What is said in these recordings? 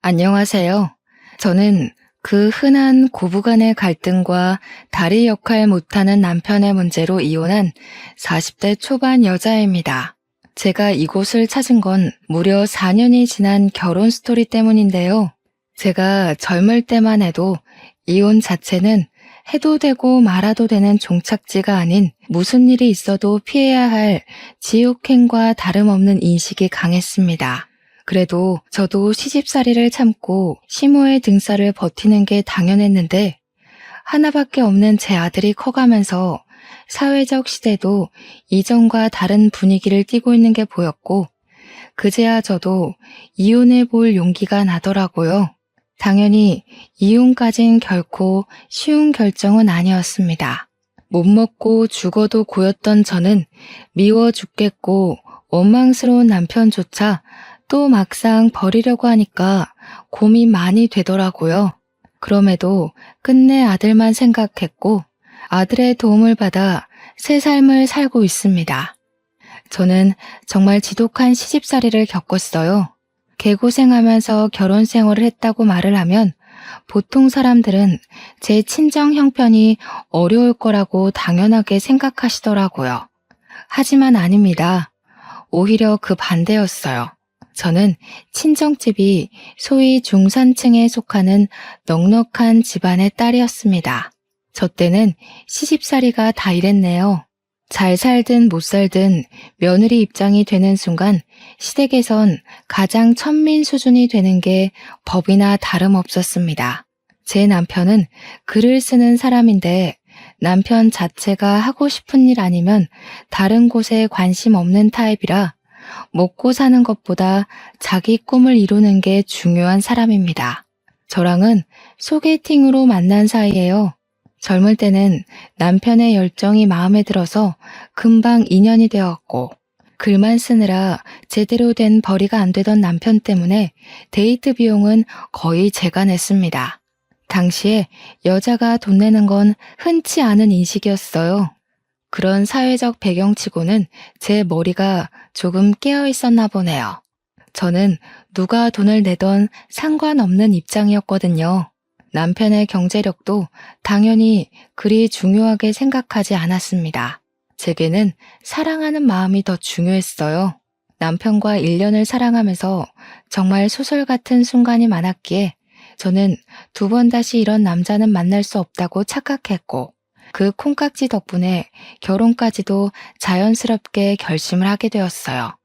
안녕하세요. 저는 그 흔한 고부간의 갈등과 다리 역할 못하는 남편의 문제로 이혼한 40대 초반 여자입니다. 제가 이곳을 찾은 건 무려 4년이 지난 결혼 스토리 때문인데요. 제가 젊을 때만 해도 이혼 자체는 해도 되고 말아도 되는 종착지가 아닌 무슨 일이 있어도 피해야 할 지옥행과 다름없는 인식이 강했습니다. 그래도 저도 시집살이를 참고 시모의 등살을 버티는 게 당연했는데 하나밖에 없는 제 아들이 커가면서 사회적 시대도 이전과 다른 분위기를 띠고 있는 게 보였고 그제야 저도 이혼해 볼 용기가 나더라고요. 당연히 이혼까진 결코 쉬운 결정은 아니었습니다. 못 먹고 죽어도 고였던 저는 미워 죽겠고 원망스러운 남편조차 또 막상 버리려고 하니까 고민 많이 되더라고요. 그럼에도 끝내 아들만 생각했고 아들의 도움을 받아 새 삶을 살고 있습니다. 저는 정말 지독한 시집살이를 겪었어요. 개고생하면서 결혼 생활을 했다고 말을 하면 보통 사람들은 제 친정 형편이 어려울 거라고 당연하게 생각하시더라고요. 하지만 아닙니다. 오히려 그 반대였어요. 저는 친정집이 소위 중산층에 속하는 넉넉한 집안의 딸이었습니다. 저 때는 시집살이가 다 이랬네요. 잘 살든 못 살든 며느리 입장이 되는 순간 시댁에선 가장 천민 수준이 되는 게 법이나 다름없었습니다. 제 남편은 글을 쓰는 사람인데 남편 자체가 하고 싶은 일 아니면 다른 곳에 관심 없는 타입이라 먹고 사는 것보다 자기 꿈을 이루는 게 중요한 사람입니다. 저랑은 소개팅으로 만난 사이예요. 젊을 때는 남편의 열정이 마음에 들어서 금방 인연이 되었고 글만 쓰느라 제대로 된 벌이가 안 되던 남편 때문에 데이트 비용은 거의 제가 냈습니다. 당시에 여자가 돈 내는 건 흔치 않은 인식이었어요. 그런 사회적 배경치고는 제 머리가 조금 깨어 있었나 보네요. 저는 누가 돈을 내던 상관없는 입장이었거든요. 남편의 경제력도 당연히 그리 중요하게 생각하지 않았습니다. 제게는 사랑하는 마음이 더 중요했어요. 남편과 1년을 사랑하면서 정말 소설 같은 순간이 많았기에 저는 2번 다시 이런 남자는 만날 수 없다고 착각했고 그 콩깍지 덕분에 결혼까지도 자연스럽게 결심을 하게 되었어요.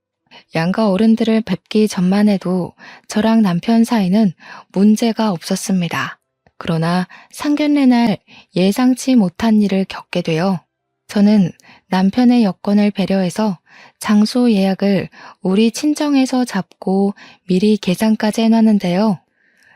양가 어른들을 뵙기 전만 해도 저랑 남편 사이는 문제가 없었습니다. 그러나 상견례 날 예상치 못한 일을 겪게 되어 저는 남편의 여건을 배려해서 장소 예약을 우리 친정에서 잡고 미리 계산까지 해놨는데요.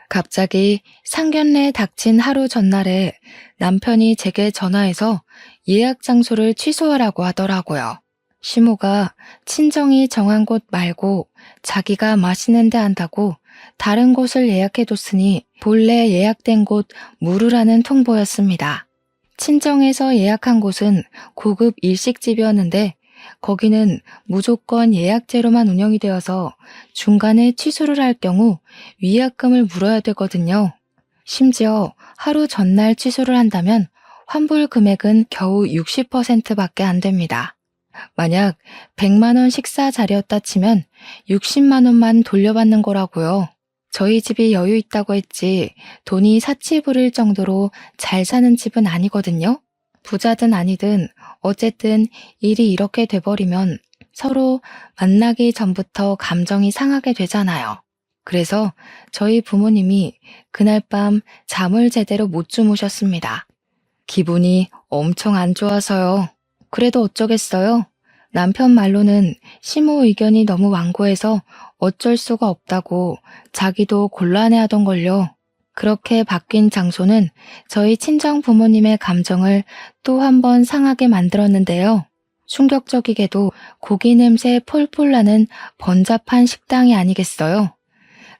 갑자기 상견례 닥친 하루 전날에 남편이 제게 전화해서 예약 장소를 취소하라고 하더라고요. 시모가 친정이 정한 곳 말고 자기가 맛있는 데 한다고 다른 곳을 예약해뒀으니 본래 예약된 곳 물으라는 통보였습니다. 친정에서 예약한 곳은 고급 일식집이었는데 거기는 무조건 예약제로만 운영이 되어서 중간에 취소를 할 경우 위약금을 물어야 되거든요. 심지어 하루 전날 취소를 한다면 환불 금액은 겨우 60%밖에 안 됩니다. 만약 100만 원 식사 자리였다 치면 60만 원만 돌려받는 거라고요. 저희 집이 여유 있다고 했지 돈이 사치 부릴 정도로 잘 사는 집은 아니거든요. 부자든 아니든 어쨌든 일이 이렇게 돼버리면 서로 만나기 전부터 감정이 상하게 되잖아요. 그래서 저희 부모님이 그날 밤 잠을 제대로 못 주무셨습니다. 기분이 엄청 안 좋아서요. 그래도 어쩌겠어요. 남편 말로는 시모 의견이 너무 완고해서 어쩔 수가 없다고 자기도 곤란해하던 걸요. 그렇게 바뀐 장소는 저희 친정 부모님의 감정을 또 한 번 상하게 만들었는데요. 충격적이게도 고기 냄새 폴폴 나는 번잡한 식당이 아니겠어요?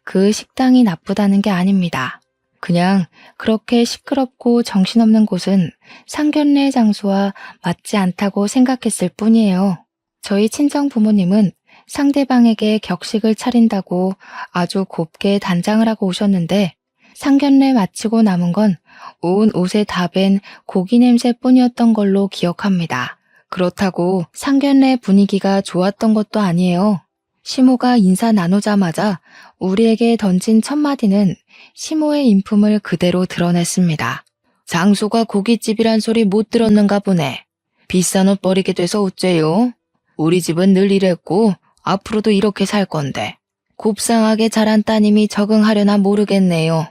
그 식당이 나쁘다는 게 아닙니다. 그냥 그렇게 시끄럽고 정신없는 곳은 상견례 장소와 맞지 않다고 생각했을 뿐이에요. 저희 친정 부모님은 상대방에게 격식을 차린다고 아주 곱게 단장을 하고 오셨는데 상견례 마치고 남은 건 온 옷에 다 밴 고기 냄새뿐이었던 걸로 기억합니다. 그렇다고 상견례 분위기가 좋았던 것도 아니에요. 시모가 인사 나누자마자 우리에게 던진 첫 마디는 시모의 인품을 그대로 드러냈습니다. 장소가 고깃집이란 소리 못 들었는가 보네. 비싼 옷 버리게 돼서 어째요? 우리 집은 늘 이랬고 앞으로도 이렇게 살 건데. 곱상하게 자란 따님이 적응하려나 모르겠네요.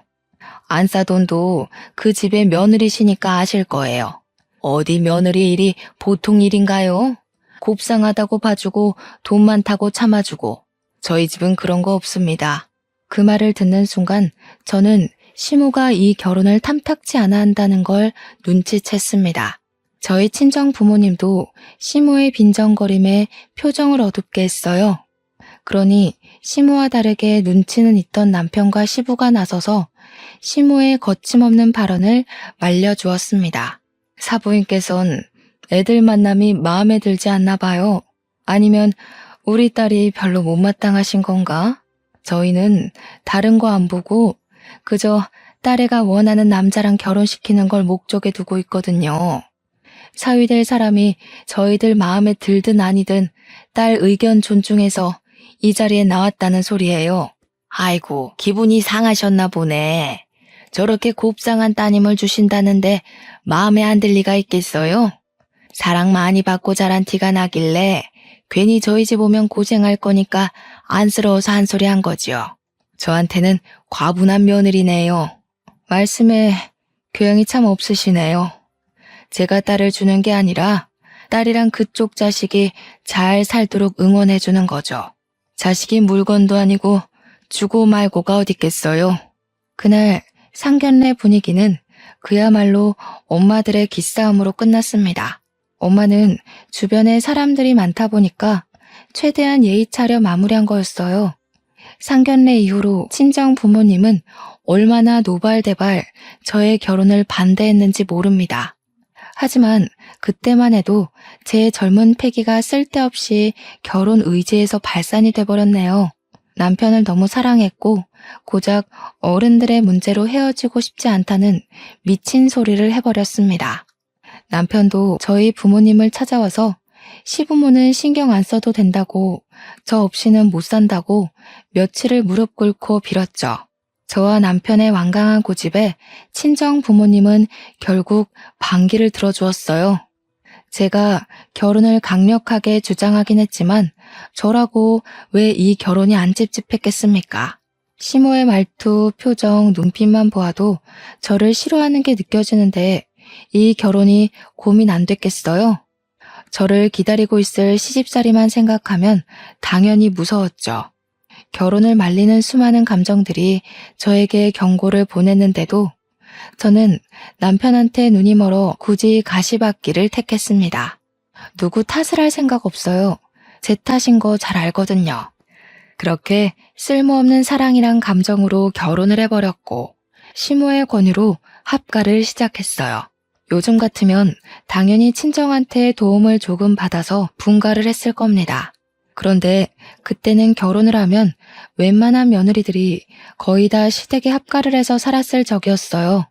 안 싸돈도 그 집의 며느리시니까 아실 거예요. 어디 며느리 일이 보통 일인가요? 곱상하다고 봐주고 돈 많다고 참아주고. 저희 집은 그런 거 없습니다. 그 말을 듣는 순간 저는 시모가 이 결혼을 탐탁치 않아 한다는 걸 눈치챘습니다. 저희 친정 부모님도 시모의 빈정거림에 표정을 어둡게 했어요. 그러니 시모와 다르게 눈치는 있던 남편과 시부가 나서서 시모의 거침없는 발언을 말려주었습니다. 사부인께선 애들 만남이 마음에 들지 않나 봐요. 아니면 우리 딸이 별로 못마땅하신 건가? 저희는 다른 거 안 보고 그저 딸애가 원하는 남자랑 결혼시키는 걸 목적에 두고 있거든요. 사위될 사람이 저희들 마음에 들든 아니든 딸 의견 존중해서 이 자리에 나왔다는 소리예요. 아이고, 기분이 상하셨나 보네. 저렇게 곱상한 따님을 주신다는데 마음에 안 들 리가 있겠어요? 사랑 많이 받고 자란 티가 나길래 괜히 저희 집 오면 고생할 거니까 안쓰러워서 한 소리 한 거지요. 저한테는 과분한 며느리네요. 말씀에 교양이 참 없으시네요. 제가 딸을 주는 게 아니라 딸이랑 그쪽 자식이 잘 살도록 응원해주는 거죠. 자식이 물건도 아니고 주고 말고가 어딨겠어요. 그날 상견례 분위기는 그야말로 엄마들의 기싸움으로 끝났습니다. 엄마는 주변에 사람들이 많다 보니까 최대한 예의 차려 마무리한 거였어요. 상견례 이후로 친정 부모님은 얼마나 노발대발 저의 결혼을 반대했는지 모릅니다. 하지만 그때만 해도 제 젊은 패기가 쓸데없이 결혼 의지에서 발산이 돼버렸네요. 남편을 너무 사랑했고 고작 어른들의 문제로 헤어지고 싶지 않다는 미친 소리를 해버렸습니다. 남편도 저희 부모님을 찾아와서 시부모는 신경 안 써도 된다고 저 없이는 못 산다고 며칠을 무릎 꿇고 빌었죠. 저와 남편의 완강한 고집에 친정 부모님은 결국 반기를 들어주었어요. 제가 결혼을 강력하게 주장하긴 했지만 저라고 왜 이 결혼이 안 찝찝했겠습니까? 시모의 말투, 표정, 눈빛만 보아도 저를 싫어하는 게 느껴지는데 이 결혼이 고민 안 됐겠어요? 저를 기다리고 있을 시집살이만 생각하면 당연히 무서웠죠. 결혼을 말리는 수많은 감정들이 저에게 경고를 보냈는데도 저는 남편한테 눈이 멀어 굳이 가시밭길을 택했습니다. 누구 탓을 할 생각 없어요. 제 탓인 거 잘 알거든요. 그렇게 쓸모없는 사랑이란 감정으로 결혼을 해버렸고 시모의 권유로 합가를 시작했어요. 요즘 같으면 당연히 친정한테 도움을 조금 받아서 분가를 했을 겁니다. 그런데 그때는 결혼을 하면 웬만한 며느리들이 거의 다 시댁에 합가를 해서 살았을 적이었어요.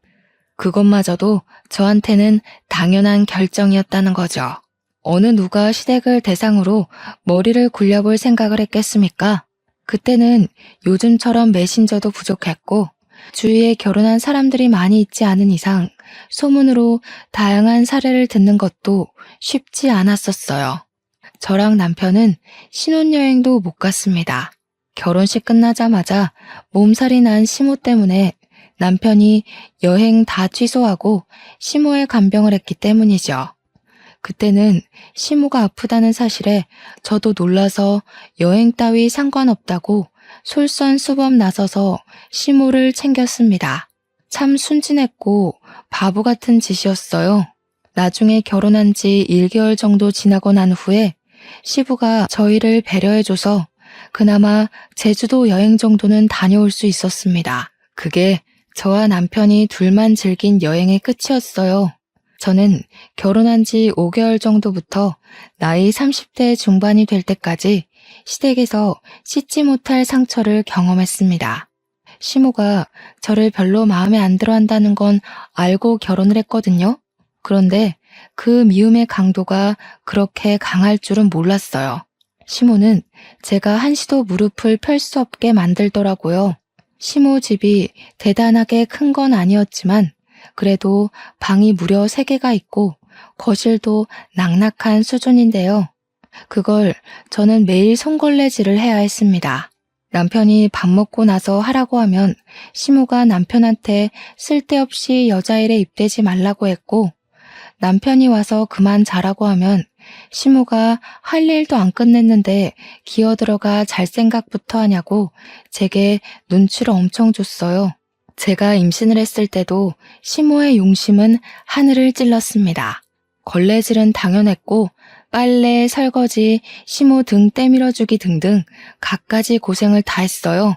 그것마저도 저한테는 당연한 결정이었다는 거죠. 어느 누가 시댁을 대상으로 머리를 굴려볼 생각을 했겠습니까? 그때는 요즘처럼 메신저도 부족했고 주위에 결혼한 사람들이 많이 있지 않은 이상 소문으로 다양한 사례를 듣는 것도 쉽지 않았었어요. 저랑 남편은 신혼여행도 못 갔습니다. 결혼식 끝나자마자 몸살이 난 시모 때문에 남편이 여행 다 취소하고 시모의 간병을 했기 때문이죠. 그때는 시모가 아프다는 사실에 저도 놀라서 여행 따위 상관없다고 솔선수범 나서서 시모를 챙겼습니다. 참 순진했고 바보 같은 짓이었어요. 나중에 결혼한 지 1개월 정도 지나고 난 후에 시부가 저희를 배려해줘서 그나마 제주도 여행 정도는 다녀올 수 있었습니다. 그게 저와 남편이 둘만 즐긴 여행의 끝이었어요. 저는 결혼한 지 5개월 정도부터 나이 30대 중반이 될 때까지 시댁에서 씻지 못할 상처를 경험했습니다. 시모가 저를 별로 마음에 안 들어 한다는 건 알고 결혼을 했거든요. 그런데 그 미움의 강도가 그렇게 강할 줄은 몰랐어요. 시모는 제가 한시도 무릎을 펼 수 없게 만들더라고요. 시모 집이 대단하게 큰 건 아니었지만 그래도 방이 무려 3개가 있고 거실도 낙낙한 수준인데요. 그걸 저는 매일 손걸레질을 해야 했습니다. 남편이 밥 먹고 나서 하라고 하면 시모가 남편한테 쓸데없이 여자일에 입대지 말라고 했고, 남편이 와서 그만 자라고 하면 시모가 할 일도 안 끝냈는데 기어들어가 잘 생각부터 하냐고 제게 눈치를 엄청 줬어요. 제가 임신을 했을 때도 시모의 용심은 하늘을 찔렀습니다. 걸레질은 당연했고 빨래, 설거지, 시모 등 때밀어주기 등등 갖가지 고생을 다 했어요.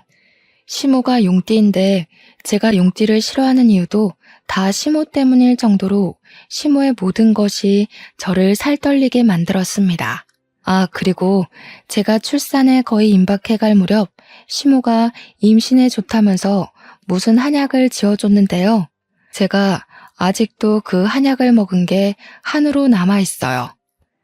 시모가 용띠인데 제가 용띠를 싫어하는 이유도 다 시모 때문일 정도로 시모의 모든 것이 저를 살떨리게 만들었습니다. 아, 그리고 제가 출산에 거의 임박해갈 무렵 시모가 임신에 좋다면서 무슨 한약을 지어줬는데요. 제가 아직도 그 한약을 먹은 게 한우로 남아있어요.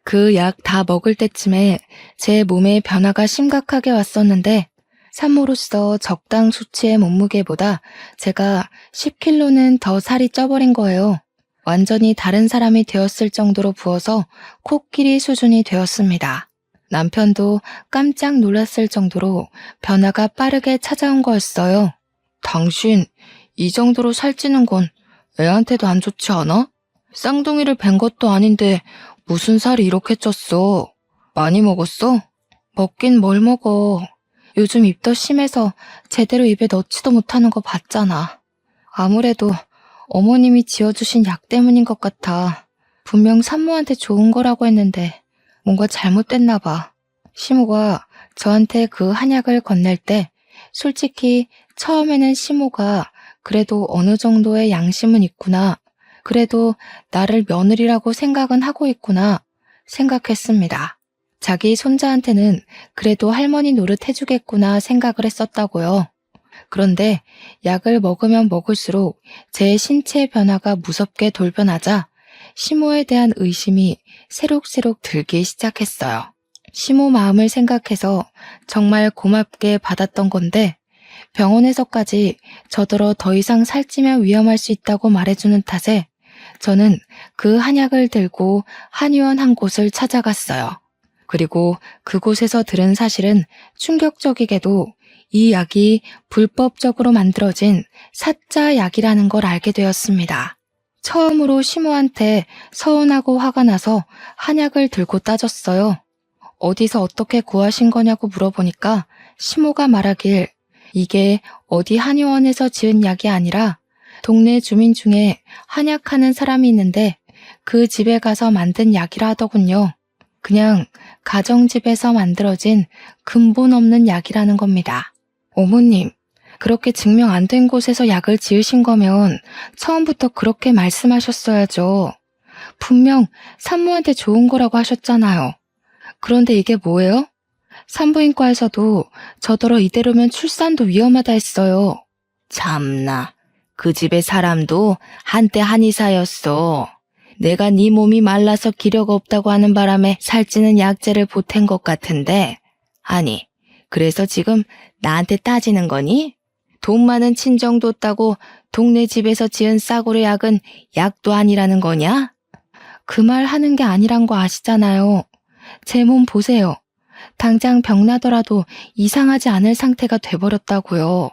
그 약 다 먹을 때쯤에 제 몸에 변화가 심각하게 왔었는데 산모로서 적당 수치의 몸무게보다 제가 10kg는 더 살이 쪄버린 거예요. 완전히 다른 사람이 되었을 정도로 부어서 코끼리 수준이 되었습니다. 남편도 깜짝 놀랐을 정도로 변화가 빠르게 찾아온 거였어요. 당신, 이 정도로 살찌는 건 애한테도 안 좋지 않아? 쌍둥이를 뵌 것도 아닌데 무슨 살이 이렇게 쪘어? 많이 먹었어? 먹긴 뭘 먹어. 요즘 입덧 심해서 제대로 입에 넣지도 못하는 거 봤잖아. 아무래도 어머님이 지어주신 약 때문인 것 같아. 분명 산모한테 좋은 거라고 했는데 뭔가 잘못됐나 봐. 시모가 저한테 그 한약을 건넬 때 솔직히 처음에는 시모가 그래도 어느 정도의 양심은 있구나. 그래도 나를 며느리라고 생각은 하고 있구나 생각했습니다. 자기 손자한테는 그래도 할머니 노릇 해주겠구나 생각을 했었다고요. 그런데 약을 먹으면 먹을수록 제 신체 변화가 무섭게 돌변하자 시모에 대한 의심이 새록새록 들기 시작했어요. 시모 마음을 생각해서 정말 고맙게 받았던 건데 병원에서까지 저더러 더 이상 살찌면 위험할 수 있다고 말해주는 탓에 저는 그 한약을 들고 한의원 한 곳을 찾아갔어요. 그리고 그곳에서 들은 사실은 충격적이게도 이 약이 불법적으로 만들어진 사짜 약이라는 걸 알게 되었습니다. 처음으로 시모한테 서운하고 화가 나서 한약을 들고 따졌어요. 어디서 어떻게 구하신 거냐고 물어보니까 시모가 말하길 이게 어디 한의원에서 지은 약이 아니라 동네 주민 중에 한약하는 사람이 있는데 그 집에 가서 만든 약이라 하더군요. 그냥 가정집에서 만들어진 근본 없는 약이라는 겁니다. 어머님, 그렇게 증명 안 된 곳에서 약을 지으신 거면 처음부터 그렇게 말씀하셨어야죠. 분명 산모한테 좋은 거라고 하셨잖아요. 그런데 이게 뭐예요? 산부인과에서도 저더러 이대로면 출산도 위험하다 했어요. 참나, 그 집의 사람도 한때 한의사였어. 내가 네 몸이 말라서 기력 없다고 하는 바람에 살찌는 약재를 보탠 것 같은데, 아니, 그래서 지금 나한테 따지는 거니? 돈 많은 친정 뒀다고 동네 집에서 지은 싸구려 약은 약도 아니라는 거냐? 그 말 하는 게 아니란 거 아시잖아요. 제 몸 보세요. 당장 병나더라도 이상하지 않을 상태가 돼버렸다고요.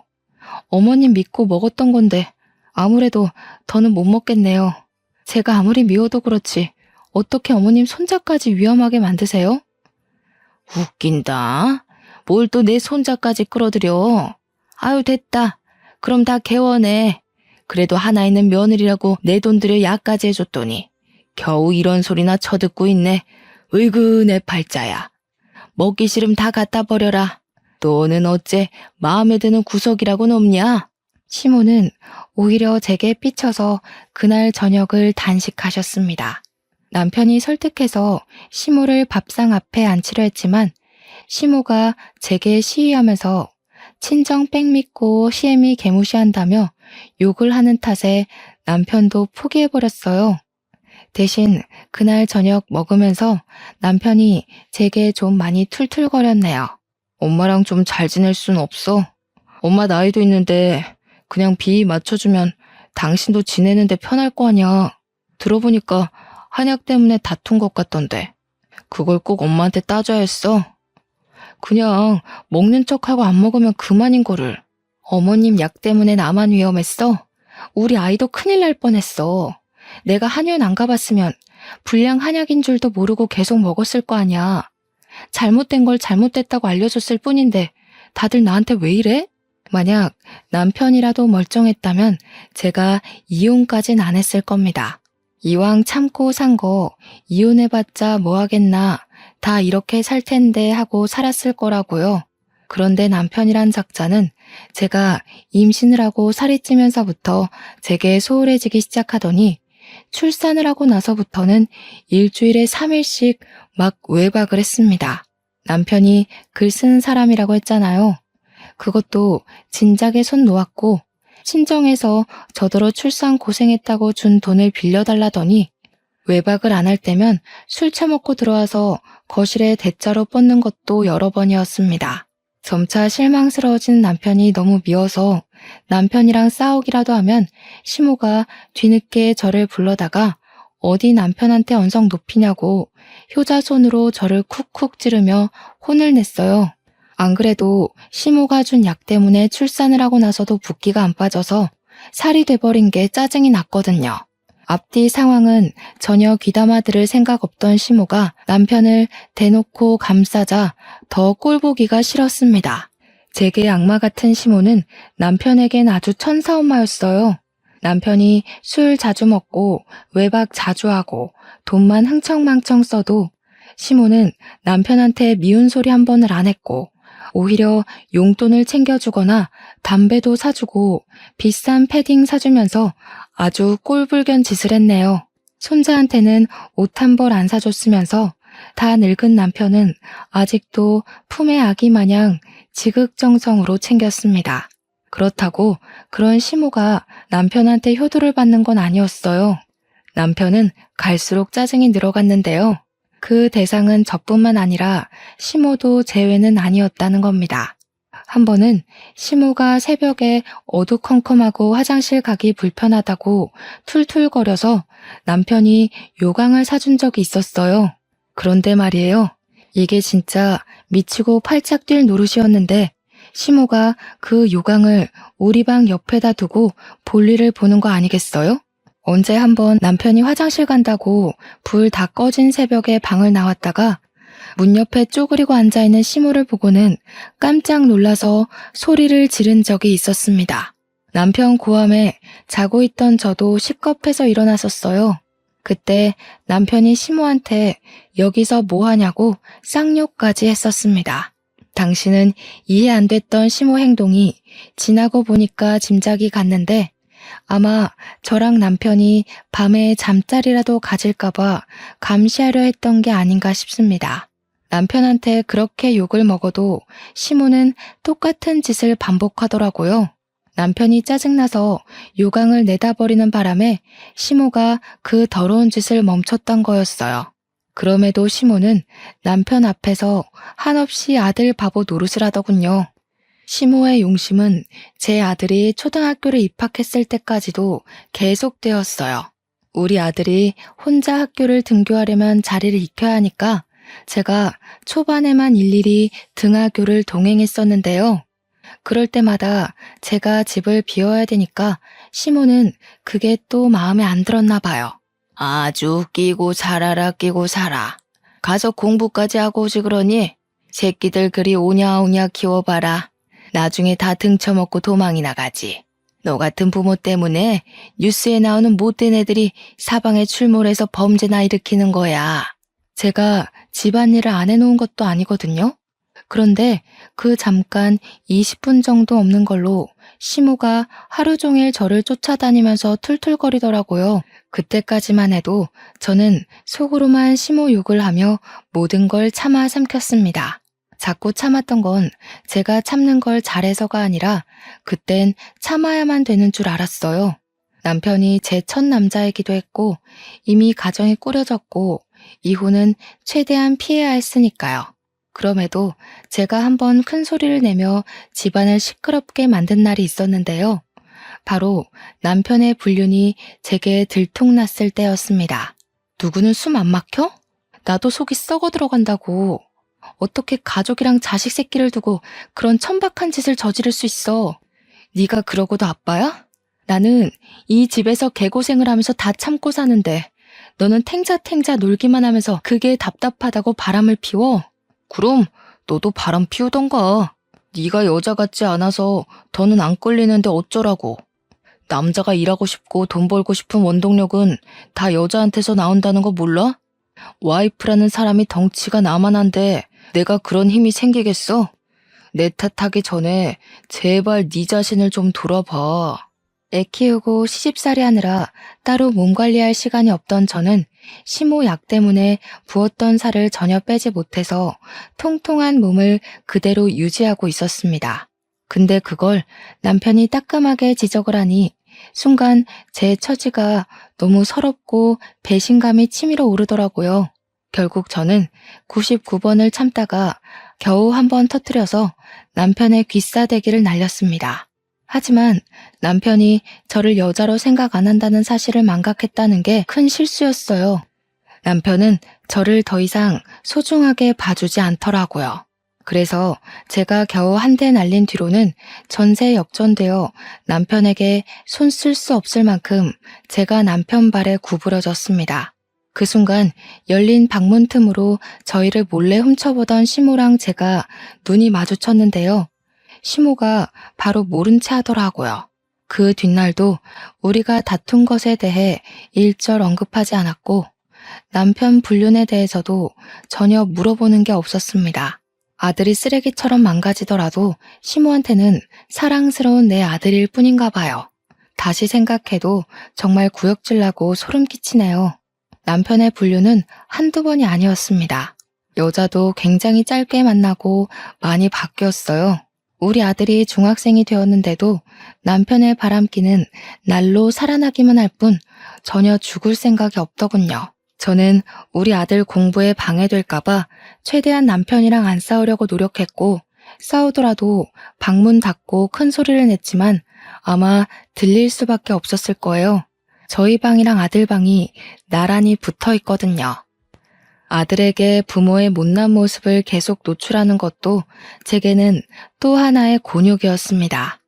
어머님 믿고 먹었던 건데 아무래도 더는 못 먹겠네요. 제가 아무리 미워도 그렇지 어떻게 어머님 손자까지 위험하게 만드세요? 웃긴다. 뭘 또 내 손자까지 끌어들여. 아유 됐다. 그럼 다 개원해. 그래도 하나 있는 며느리라고 내 돈 들여 약까지 해줬더니 겨우 이런 소리나 쳐듣고 있네. 으이그 내 팔자야. 먹기 싫음 다 갖다 버려라. 너는 어째 마음에 드는 구석이라고는 없냐? 시모는 오히려 제게 삐쳐서 그날 저녁을 단식하셨습니다. 남편이 설득해서 시모를 밥상 앞에 앉히려 했지만 시모가 제게 시위하면서 친정 빽 믿고 시애미 개무시한다며 욕을 하는 탓에 남편도 포기해버렸어요. 대신 그날 저녁 먹으면서 남편이 제게 좀 많이 툴툴거렸네요. 엄마랑 좀 잘 지낼 순 없어? 엄마 나이도 있는데 그냥 비위 맞춰주면 당신도 지내는데 편할 거 아니야. 들어보니까 한약 때문에 다툰 것 같던데. 그걸 꼭 엄마한테 따져야 했어? 그냥 먹는 척하고 안 먹으면 그만인 거를. 어머님 약 때문에 나만 위험했어? 우리 아이도 큰일 날 뻔했어. 내가 한의원 안 가봤으면 불량 한약인 줄도 모르고 계속 먹었을 거 아니야. 잘못된 걸 잘못됐다고 알려줬을 뿐인데 다들 나한테 왜 이래? 만약 남편이라도 멀쩡했다면 제가 이혼까진 안 했을 겁니다. 이왕 참고 산 거 이혼해봤자 뭐 하겠나, 다 이렇게 살 텐데 하고 살았을 거라고요. 그런데 남편이란 작자는 제가 임신을 하고 살이 찌면서부터 제게 소홀해지기 시작하더니 출산을 하고 나서부터는 일주일에 3일씩 막 외박을 했습니다. 남편이 글 쓰는 사람이라고 했잖아요. 그것도 진작에 손 놓았고 친정에서 저더러 출산 고생했다고 준 돈을 빌려달라더니 외박을 안 할 때면 술 처먹고 들어와서 거실에 대자로 뻗는 것도 여러 번이었습니다. 점차 실망스러워진 남편이 너무 미워서 남편이랑 싸우기라도 하면 시모가 뒤늦게 저를 불러다가 어디 남편한테 언성 높이냐고 효자손으로 저를 쿡쿡 찌르며 혼을 냈어요. 안 그래도 시모가 준 약 때문에 출산을 하고 나서도 붓기가 안 빠져서 살이 돼버린 게 짜증이 났거든요. 앞뒤 상황은 전혀 귀담아 들을 생각 없던 시모가 남편을 대놓고 감싸자 더 꼴보기가 싫었습니다. 제게 악마 같은 시모는 남편에겐 아주 천사엄마였어요. 남편이 술 자주 먹고 외박 자주 하고 돈만 흥청망청 써도 시모는 남편한테 미운 소리 한 번을 안 했고 오히려 용돈을 챙겨주거나 담배도 사주고 비싼 패딩 사주면서 아주 꼴불견 짓을 했네요. 손자한테는 옷 한 벌 안 사줬으면서 다 늙은 남편은 아직도 품의 아기 마냥 지극정성으로 챙겼습니다. 그렇다고 그런 시모가 남편한테 효도를 받는 건 아니었어요. 남편은 갈수록 짜증이 늘어갔는데요. 그 대상은 저뿐만 아니라 시모도 제외는 아니었다는 겁니다. 한 번은 시모가 새벽에 어두컴컴하고 화장실 가기 불편하다고 툴툴거려서 남편이 요강을 사준 적이 있었어요. 그런데 말이에요. 이게 진짜 미치고 팔짝 뛸 노릇이었는데 시모가 그 요강을 우리 방 옆에다 두고 볼일을 보는 거 아니겠어요? 언제 한번 남편이 화장실 간다고 불 다 꺼진 새벽에 방을 나왔다가 문 옆에 쪼그리고 앉아있는 시모를 보고는 깜짝 놀라서 소리를 지른 적이 있었습니다. 남편 고함에 자고 있던 저도 식겁해서 일어났었어요. 그때 남편이 시모한테 여기서 뭐 하냐고 쌍욕까지 했었습니다. 당신은 이해 안 됐던 시모 행동이 지나고 보니까 짐작이 갔는데 아마 저랑 남편이 밤에 잠자리라도 가질까봐 감시하려 했던 게 아닌가 싶습니다. 남편한테 그렇게 욕을 먹어도 시모는 똑같은 짓을 반복하더라고요. 남편이 짜증나서 요강을 내다버리는 바람에 시모가 그 더러운 짓을 멈췄던 거였어요. 그럼에도 시모는 남편 앞에서 한없이 아들 바보 노릇을 하더군요. 시모의 용심은 제 아들이 초등학교를 입학했을 때까지도 계속되었어요. 우리 아들이 혼자 학교를 등교하려면 자리를 익혀야 하니까 제가 초반에만 일일이 등하교를 동행했었는데요. 그럴 때마다 제가 집을 비워야 되니까 시모는 그게 또 마음에 안 들었나 봐요. 아주 끼고 살아라 끼고 살아. 가서 공부까지 하고 오지 그러니 새끼들 그리 오냐오냐 키워봐라. 나중에 다 등쳐먹고 도망이 나가지. 너 같은 부모 때문에 뉴스에 나오는 못된 애들이 사방에 출몰해서 범죄나 일으키는 거야. 제가 집안일을 안 해놓은 것도 아니거든요. 그런데 그 잠깐 20분 정도 없는 걸로 시모가 하루 종일 저를 쫓아다니면서 툴툴거리더라고요. 그때까지만 해도 저는 속으로만 시모 욕을 하며 모든 걸 참아 삼켰습니다. 자꾸 참았던 건 제가 참는 걸 잘해서가 아니라 그땐 참아야만 되는 줄 알았어요. 남편이 제 첫 남자이기도 했고 이미 가정이 꾸려졌고 이혼은 최대한 피해야 했으니까요. 그럼에도 제가 한번 큰 소리를 내며 집안을 시끄럽게 만든 날이 있었는데요. 바로 남편의 불륜이 제게 들통났을 때였습니다. 누구는 숨 안 막혀? 나도 속이 썩어 들어간다고. 어떻게 가족이랑 자식 새끼를 두고 그런 천박한 짓을 저지를 수 있어? 네가 그러고도 아빠야? 나는 이 집에서 개고생을 하면서 다 참고 사는데 너는 탱자탱자 놀기만 하면서 그게 답답하다고 바람을 피워? 그럼 너도 바람 피우던가. 네가 여자 같지 않아서 더는 안 끌리는데 어쩌라고. 남자가 일하고 싶고 돈 벌고 싶은 원동력은 다 여자한테서 나온다는 거 몰라? 와이프라는 사람이 덩치가 나만한데 내가 그런 힘이 생기겠어? 내 탓하기 전에 제발 네 자신을 좀 돌아봐. 애 키우고 시집살이 하느라 따로 몸 관리할 시간이 없던 저는 심호 약 때문에 부었던 살을 전혀 빼지 못해서 통통한 몸을 그대로 유지하고 있었습니다. 근데 그걸 남편이 따끔하게 지적을 하니 순간 제 처지가 너무 서럽고 배신감이 치밀어 오르더라고요. 결국 저는 99번을 참다가 겨우 한 번 터뜨려서 남편의 귀싸대기를 날렸습니다. 하지만 남편이 저를 여자로 생각 안 한다는 사실을 망각했다는 게 큰 실수였어요. 남편은 저를 더 이상 소중하게 봐주지 않더라고요. 그래서 제가 겨우 한 대 날린 뒤로는 전세 역전되어 남편에게 손 쓸 수 없을 만큼 제가 남편 발에 구부러졌습니다. 그 순간 열린 방문 틈으로 저희를 몰래 훔쳐보던 시모랑 제가 눈이 마주쳤는데요. 시모가 바로 모른 체 하더라고요. 그 뒷날도 우리가 다툰 것에 대해 일절 언급하지 않았고 남편 불륜에 대해서도 전혀 물어보는 게 없었습니다. 아들이 쓰레기처럼 망가지더라도 시모한테는 사랑스러운 내 아들일 뿐인가 봐요. 다시 생각해도 정말 구역질나고 소름 끼치네요. 남편의 불륜은 한두 번이 아니었습니다. 여자도 굉장히 짧게 만나고 많이 바뀌었어요. 우리 아들이 중학생이 되었는데도 남편의 바람기는 날로 살아나기만 할 뿐 전혀 죽을 생각이 없더군요. 저는 우리 아들 공부에 방해될까봐 최대한 남편이랑 안 싸우려고 노력했고 싸우더라도 방문 닫고 큰 소리를 냈지만 아마 들릴 수밖에 없었을 거예요. 저희 방이랑 아들 방이 나란히 붙어 있거든요. 아들에게 부모의 못난 모습을 계속 노출하는 것도 제게는 또 하나의 곤욕이었습니다.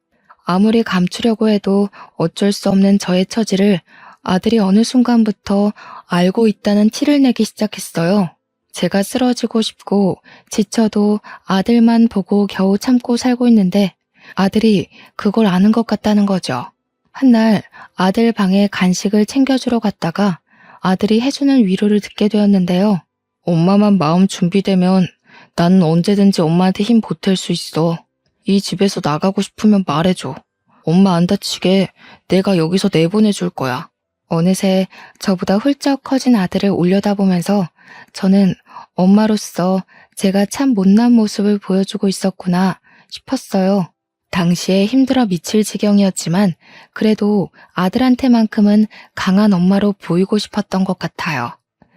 아무리 감추려고 해도 어쩔 수 없는 저의 처지를 아들이 어느 순간부터 알고 있다는 티를 내기 시작했어요. 제가 쓰러지고 싶고 지쳐도 아들만 보고 겨우 참고 살고 있는데 아들이 그걸 아는 것 같다는 거죠. 한날 아들 방에 간식을 챙겨주러 갔다가 아들이 해주는 위로를 듣게 되었는데요. 엄마만 마음 준비되면 나는 언제든지 엄마한테 힘 보탤 수 있어. 이 집에서 나가고 싶으면 말해줘. 엄마 안 다치게 내가 여기서 내보내줄 거야. 어느새 저보다 훌쩍 커진 아들을 올려다보면서 저는 엄마로서 제가 참 못난 모습을 보여주고 있었구나 싶었어요. 당시에 힘들어 미칠 지경이었지만 그래도 아들한테만큼은 강한 엄마로 보이고 싶었던 것 같아요.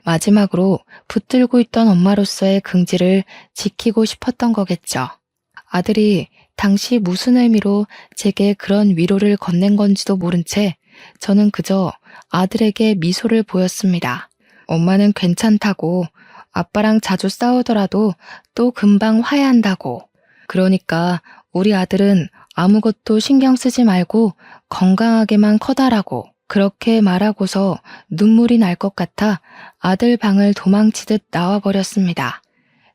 마지막으로 붙들고 있던 엄마로서의 긍지를 지키고 싶었던 거겠죠. 아들이 당시 무슨 의미로 제게 그런 위로를 건넨 건지도 모른 채 저는 그저 아들에게 미소를 보였습니다. 엄마는 괜찮다고, 아빠랑 자주 싸우더라도 또 금방 화해한다고. 그러니까 우리 아들은 아무것도 신경 쓰지 말고 건강하게만 커다라고. 그렇게 말하고서 눈물이 날 것 같아 아들 방을 도망치듯 나와버렸습니다.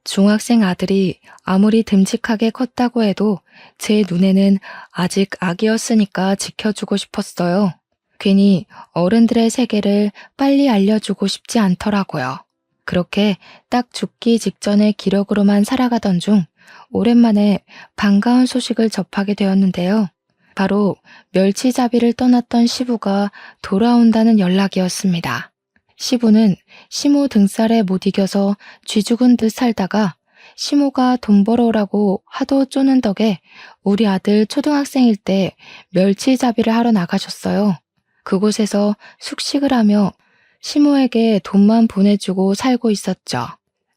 중학생 아들이 아무리 듬직하게 컸다고 해도 제 눈에는 아직 아기였으니까 지켜주고 싶었어요. 괜히 어른들의 세계를 빨리 알려주고 싶지 않더라고요. 그렇게 딱 죽기 직전의 기력으로만 살아가던 중 오랜만에 반가운 소식을 접하게 되었는데요. 바로 멸치잡이를 떠났던 시부가 돌아온다는 연락이었습니다. 시부는 시모 등살에 못 이겨서 쥐죽은 듯 살다가 시모가 돈 벌어오라고 하도 쪼는 덕에 우리 아들 초등학생일 때 멸치잡이를 하러 나가셨어요. 그곳에서 숙식을 하며 시모에게 돈만 보내주고 살고 있었죠.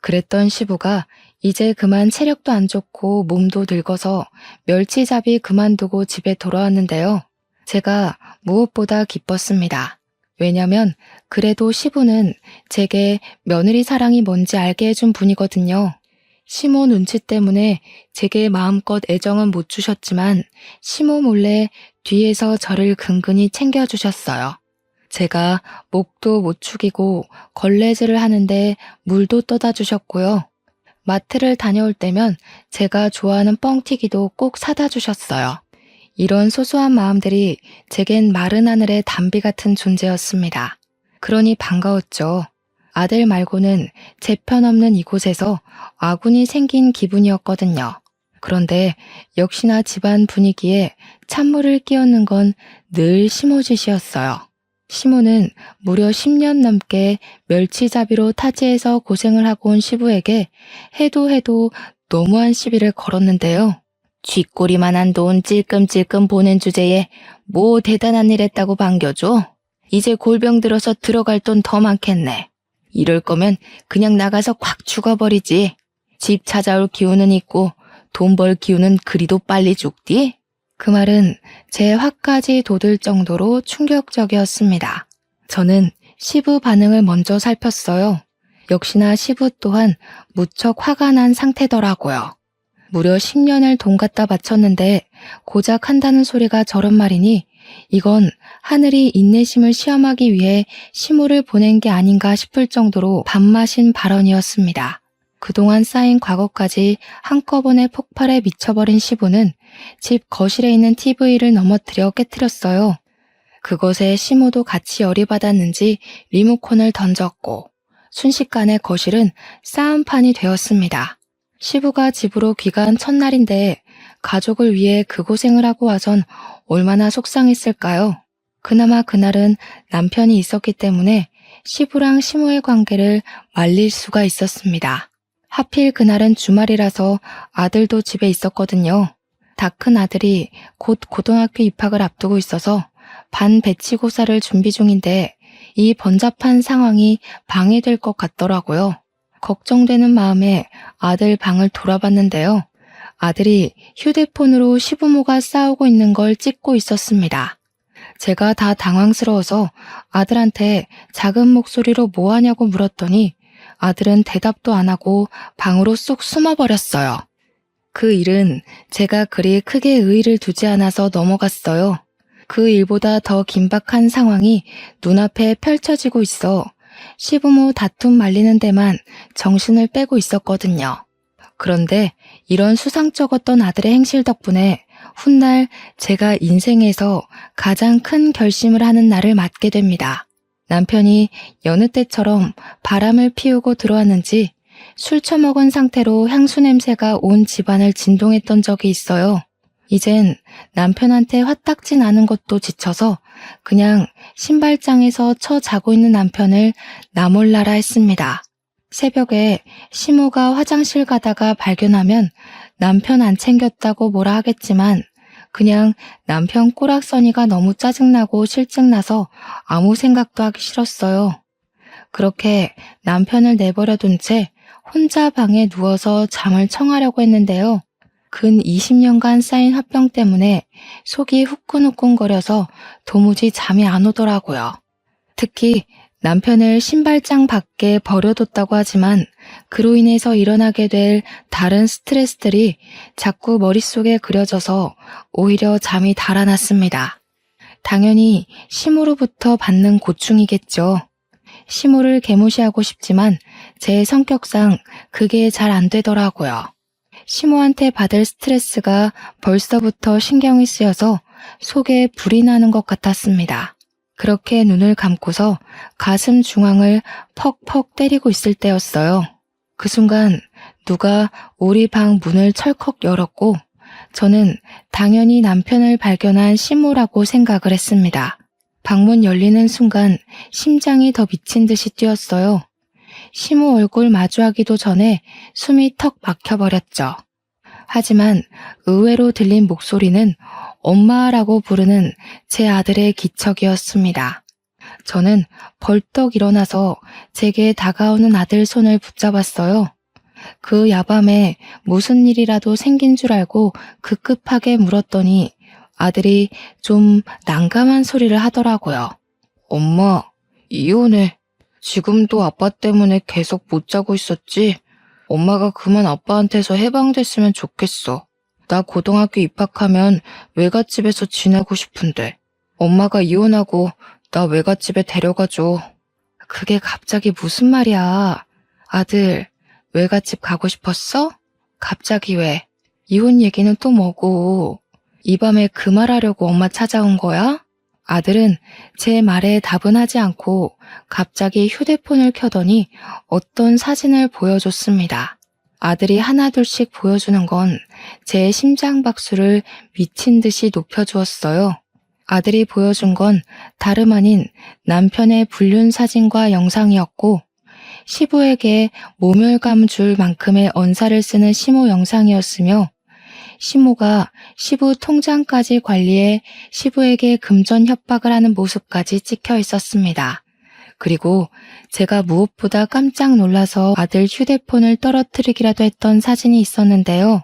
그랬던 시부가 이제 그만 체력도 안 좋고 몸도 늙어서 멸치잡이 그만두고 집에 돌아왔는데요. 제가 무엇보다 기뻤습니다. 왜냐면 그래도 시부는 제게 며느리 사랑이 뭔지 알게 해준 분이거든요. 시모 눈치 때문에 제게 마음껏 애정은 못 주셨지만 시모 몰래 뒤에서 저를 근근히 챙겨주셨어요. 제가 목도 못 축이고 걸레질을 하는데 물도 떠다 주셨고요. 마트를 다녀올 때면 제가 좋아하는 뻥튀기도 꼭 사다 주셨어요. 이런 소소한 마음들이 제겐 마른 하늘의 담비 같은 존재였습니다. 그러니 반가웠죠. 아들 말고는 제 편 없는 이곳에서 아군이 생긴 기분이었거든요. 그런데 역시나 집안 분위기에 찬물을 끼얹는 건 늘 시모 짓이었어요. 시모는 무려 10년 넘게 멸치잡이로 타지에서 고생을 하고 온 시부에게 해도 너무한 시비를 걸었는데요. 쥐꼬리만한 돈 찔끔찔끔 보낸 주제에 뭐 대단한 일 했다고 반겨줘? 이제 골병 들어서 들어갈 돈 더 많겠네. 이럴 거면 그냥 나가서 콱 죽어버리지. 집 찾아올 기운은 있고 돈 벌 기운은 그리도 빨리 죽디? 그 말은 제 화까지 돋을 정도로 충격적이었습니다. 저는 시부 반응을 먼저 살폈어요. 역시나 시부 또한 무척 화가 난 상태더라고요. 무려 10년을 돈 갖다 바쳤는데 고작 한다는 소리가 저런 말이니 이건 하늘이 인내심을 시험하기 위해 시모를 보낸 게 아닌가 싶을 정도로 밥맛인 발언이었습니다. 그동안 쌓인 과거까지 한꺼번에 폭발해 미쳐버린 시부는 집 거실에 있는 TV를 넘어뜨려 깨뜨렸어요. 그것에 시모도 같이 열이 받았는지 리모컨을 던졌고 순식간에 거실은 싸움판이 되었습니다. 시부가 집으로 귀가한 첫날인데 가족을 위해 그 고생을 하고 와선 얼마나 속상했을까요? 그나마 그날은 남편이 있었기 때문에 시부랑 시모의 관계를 말릴 수가 있었습니다. 하필 그날은 주말이라서 아들도 집에 있었거든요. 다 큰 아들이 곧 고등학교 입학을 앞두고 있어서 반배치고사를 준비 중인데 이 번잡한 상황이 방해될 것 같더라고요. 걱정되는 마음에 아들 방을 돌아봤는데요. 아들이 휴대폰으로 시부모가 싸우고 있는 걸 찍고 있었습니다. 제가 다 당황스러워서 아들한테 작은 목소리로 뭐 하냐고 물었더니 아들은 대답도 안 하고 방으로 쏙 숨어버렸어요. 그 일은 제가 그리 크게 의의를 두지 않아서 넘어갔어요. 그 일보다 더 긴박한 상황이 눈앞에 펼쳐지고 있어 시부모 다툼 말리는 데만 정신을 빼고 있었거든요. 그런데 이런 수상쩍었던 아들의 행실 덕분에 훗날 제가 인생에서 가장 큰 결심을 하는 날을 맞게 됩니다. 남편이 여느 때처럼 바람을 피우고 들어왔는지 술 처먹은 상태로 향수 냄새가 온 집안을 진동했던 적이 있어요. 이젠 남편한테 화딱지 나는 것도 지쳐서 그냥 신발장에서 처 자고 있는 남편을 나몰라라 했습니다. 새벽에 시모가 화장실 가다가 발견하면 남편 안 챙겼다고 뭐라 하겠지만 그냥 남편 꼬락서니가 너무 짜증나고 실증나서 아무 생각도 하기 싫었어요. 그렇게 남편을 내버려둔 채 혼자 방에 누워서 잠을 청하려고 했는데요. 근 20년간 쌓인 화병 때문에 속이 후끈후끈거려서 도무지 잠이 안 오더라고요. 특히 남편을 신발장 밖에 버려뒀다고 하지만 그로 인해서 일어나게 될 다른 스트레스들이 자꾸 머릿속에 그려져서 오히려 잠이 달아났습니다. 당연히 시모로부터 받는 고충이겠죠. 시모를 개무시하고 싶지만 제 성격상 그게 잘 안 되더라고요. 시모한테 받을 스트레스가 벌써부터 신경이 쓰여서 속에 불이 나는 것 같았습니다. 그렇게 눈을 감고서 가슴 중앙을 퍽퍽 때리고 있을 때였어요. 그 순간 누가 우리 방 문을 철컥 열었고 저는 당연히 남편을 발견한 시모라고 생각을 했습니다. 방문 열리는 순간 심장이 더 미친 듯이 뛰었어요. 시모 얼굴 마주하기도 전에 숨이 턱 막혀버렸죠. 하지만 의외로 들린 목소리는 엄마라고 부르는 제 아들의 기척이었습니다. 저는 벌떡 일어나서 제게 다가오는 아들 손을 붙잡았어요. 그 야밤에 무슨 일이라도 생긴 줄 알고 급급하게 물었더니 아들이 좀 난감한 소리를 하더라고요. 엄마, 이혼해. 지금도 아빠 때문에 계속 못 자고 있었지? 엄마가 그만 아빠한테서 해방됐으면 좋겠어. 나 고등학교 입학하면 외갓집에서 지내고 싶은데. 엄마가 이혼하고 나 외갓집에 데려가줘. 그게 갑자기 무슨 말이야. 아들, 외갓집 가고 싶었어? 갑자기 왜? 이혼 얘기는 또 뭐고? 이 밤에 그 말하려고 엄마 찾아온 거야? 아들은 제 말에 답은 하지 않고 갑자기 휴대폰을 켜더니 어떤 사진을 보여줬습니다. 아들이 하나둘씩 보여주는 건 제 심장 박수를 미친 듯이 높여주었어요. 아들이 보여준 건 다름 아닌 남편의 불륜 사진과 영상이었고 시부에게 모멸감 줄 만큼의 언사를 쓰는 시모 영상이었으며 시모가 시부 통장까지 관리해 시부에게 금전 협박을 하는 모습까지 찍혀 있었습니다. 그리고 제가 무엇보다 깜짝 놀라서 아들 휴대폰을 떨어뜨리기라도 했던 사진이 있었는데요.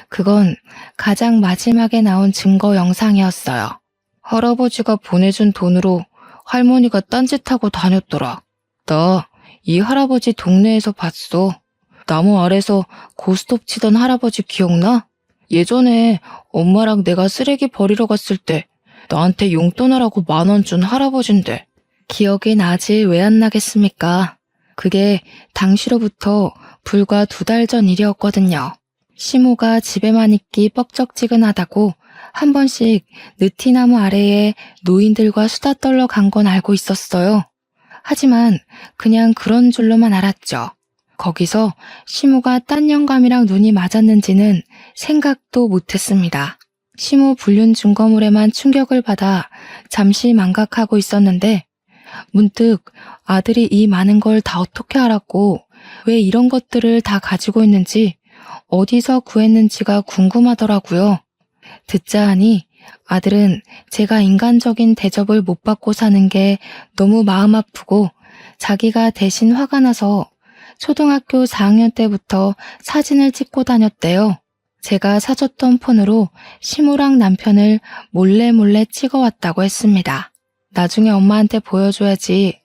그건 가장 마지막에 나온 증거 영상이었어요. 할아버지가 보내준 돈으로 할머니가 딴짓하고 다녔더라. 나 이 할아버지 동네에서 봤어. 나무 아래서 고스톱 치던 할아버지 기억나? 예전에 엄마랑 내가 쓰레기 버리러 갔을 때 나한테 용돈 하라고 10,000원 준 할아버진데. 기억이 나지 왜 안 나겠습니까? 그게 당시로부터 불과 2달 전 일이었거든요. 시모가 집에만 있기 뻑적지근하다고 한 번씩 느티나무 아래에 노인들과 수다 떨러 간 건 알고 있었어요. 하지만 그냥 그런 줄로만 알았죠. 거기서 시모가 딴 영감이랑 눈이 맞았는지는 생각도 못했습니다. 시모 불륜 증거물에만 충격을 받아 잠시 망각하고 있었는데 문득 아들이 이 많은 걸 다 어떻게 알았고 왜 이런 것들을 다 가지고 있는지 어디서 구했는지가 궁금하더라고요. 듣자 하니 아들은 제가 인간적인 대접을 못 받고 사는 게 너무 마음 아프고 자기가 대신 화가 나서 초등학교 4학년 때부터 사진을 찍고 다녔대요. 제가 사줬던 폰으로 시모랑 남편을 몰래 찍어왔다고 했습니다. 나중에 엄마한테 보여줘야지